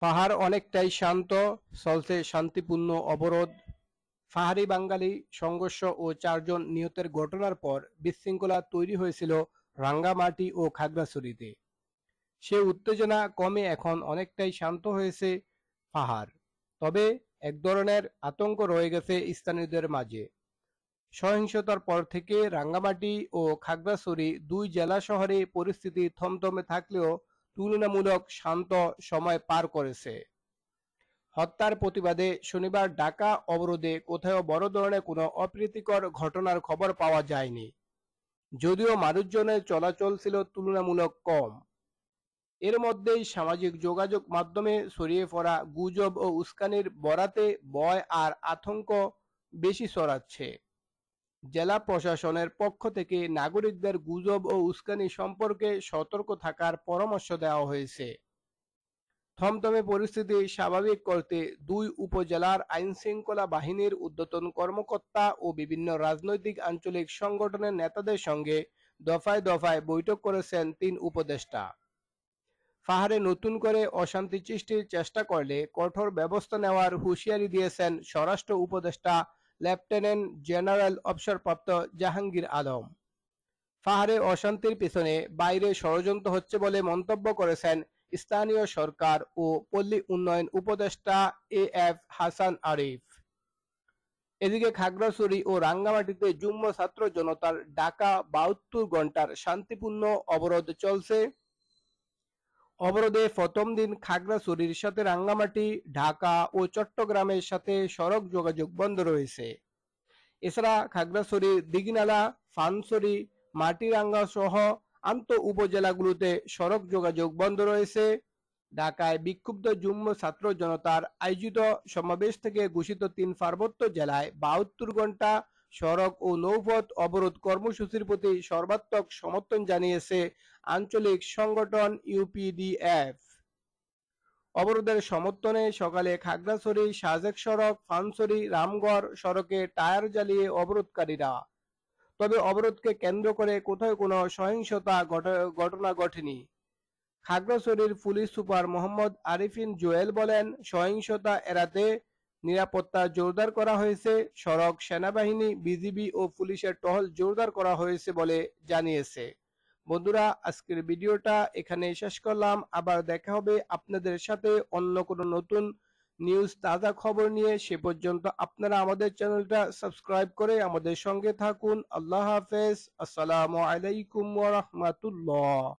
পাহাড় অনেকটাই শান্ত, চলছে শান্তিপূর্ণ অবরোধ। পাহাড়ি বাঙালি সংঘর্ষ ও 4 জন নিহতের ঘটনার পর বিশৃঙ্খলা তৈরি হয়েছিল রাঙ্গামাটি ও খাগড়াছড়িতে। সে উত্তেজনা কমে এখন অনেকটাই শান্ত হয়েছে পাহাড়। তবে এক ধরনের আতঙ্ক রয়ে গেছে স্থানীয়দের মাঝে। সহিংসতার পর থেকে রাঙ্গামাটি ও খাগড়াছড়ি দুই জেলা শহরে পরিস্থিতি থমথমে থাকলেও তুলনামূলক শান্ত সময় পার করেছে। হত্যার প্রতিবাদে শনিবার ঢাকা অবরোধে কোথাও বড় ধরনের কোনো অপ্রীতিকর ঘটনার খবর পাওয়া যায়নি, যদিও মানুষজনের চলাচল ছিল তুলনামূলক কম। এর মধ্যেই সামাজিক যোগাযোগ মাধ্যমে ছড়িয়ে পড়া গুজব ও উস্কানির বরাতে ভয় আর আতঙ্ক বেশি ছড়াচ্ছে। জেলা প্রশাসনের পক্ষ থেকে নাগরিকদের গুজব ও উস্কানি সম্পর্কে সতর্ক থাকার পরামর্শ দেওয়া হয়েছে। থমথমে পরিস্থিতি স্বাভাবিক করতে দুই উপজেলার আইনশৃঙ্খলা বাহিনীর ঊর্ধ্বতন কর্মকর্তা ও বিভিন্ন রাজনৈতিক আঞ্চলিক সংগঠনের নেতাদের সঙ্গে দফায় দফায় বৈঠক করেছেন 3 উপদেষ্টা। পাহাড়ে নতুন করে অশান্তি সৃষ্টির চেষ্টা করলে কঠোর ব্যবস্থা নেওয়ার হুঁশিয়ারি দিয়েছেন স্বরাষ্ট্র উপদেষ্টা লেফটেন্যান্ট জেনারেল অবসরপ্রাপ্ত জাহাঙ্গীর আলম। পাহাড়ে অশান্তির পিছনে বাইরে ষড়যন্ত্র হচ্ছে বলে মন্তব্য করেছেন স্থানীয় সরকার ও পল্লী উন্নয়ন উপদেষ্টা এএফ হাসান আরিফ। এদিকে খাগড়াছড়ি ও রাঙ্গামাটিতে যুগ্ম ছাত্র জনতার ডাকা 72 ঘন্টার শান্তিপূর্ণ অবরোধ চলছে। অবরোধে প্রথম দিন খাগড়াছড়ির সাথে রাঙ্গামাটি, ঢাকা ও চট্টগ্রামের সাথে সড়ক যোগাযোগ বন্ধ রয়েছে। এছাড়া খাগড়াছড়ির দিঘিনালা, ফানছড়ি, মাটিরাঙ্গা সহ আন্ত উপজেলাগুলোতে সড়ক যোগাযোগ বন্ধ রয়েছে। ঢাকায় বিক্ষুব্ধ যুগ্ম ছাত্র জনতার আয়োজিত সমাবেশ থেকে ঘোষিত 3 পার্বত্য জেলায় 72 ঘন্টা সড়ক ও নৌপথ অবরোধ কর্মসূচির প্রতি সর্বাত্মক সমর্থন জানিয়েছে আঞ্চলিক সংগঠন ইউপিডিএফ। অবরোধের সমর্থনে সকালে খাগড়াছড়ি সাজেক সড়ক, ফানছড়ি রামগড় সড়কে টায়ার জ্বালিয়ে অবরোধকারীরা। তবে অবরোধকে কেন্দ্র করে কোথাও কোনো সহিংসতা ঘটনা ঘটেনি। খাগড়াছড়ির পুলিশ সুপার মোহাম্মদ আরিফিন জুয়েল বলেন, সহিংসতা এড়াতে নিরাপত্তা জোরদার করা হয়েছে। সড়ক সেনাবাহিনী, বিজিবি ও পুলিশের টহল জোরদার করা হয়েছে বলে জানিয়েছে। বন্ধুরা, আজকের ভিডিওটা এখানে শেষ করলাম। আবার দেখা হবে আপনাদের সাথে অন্য কোনো নতুন নিউজ, তাজা খবর নিয়ে। সে পর্যন্ত আপনারা আমাদের চ্যানেলটা সাবস্ক্রাইব করে আমাদের সঙ্গে থাকুন। আল্লাহ হাফেজ। আসসালামু আলাইকুম ওয়া রাহমাতুল্লাহ।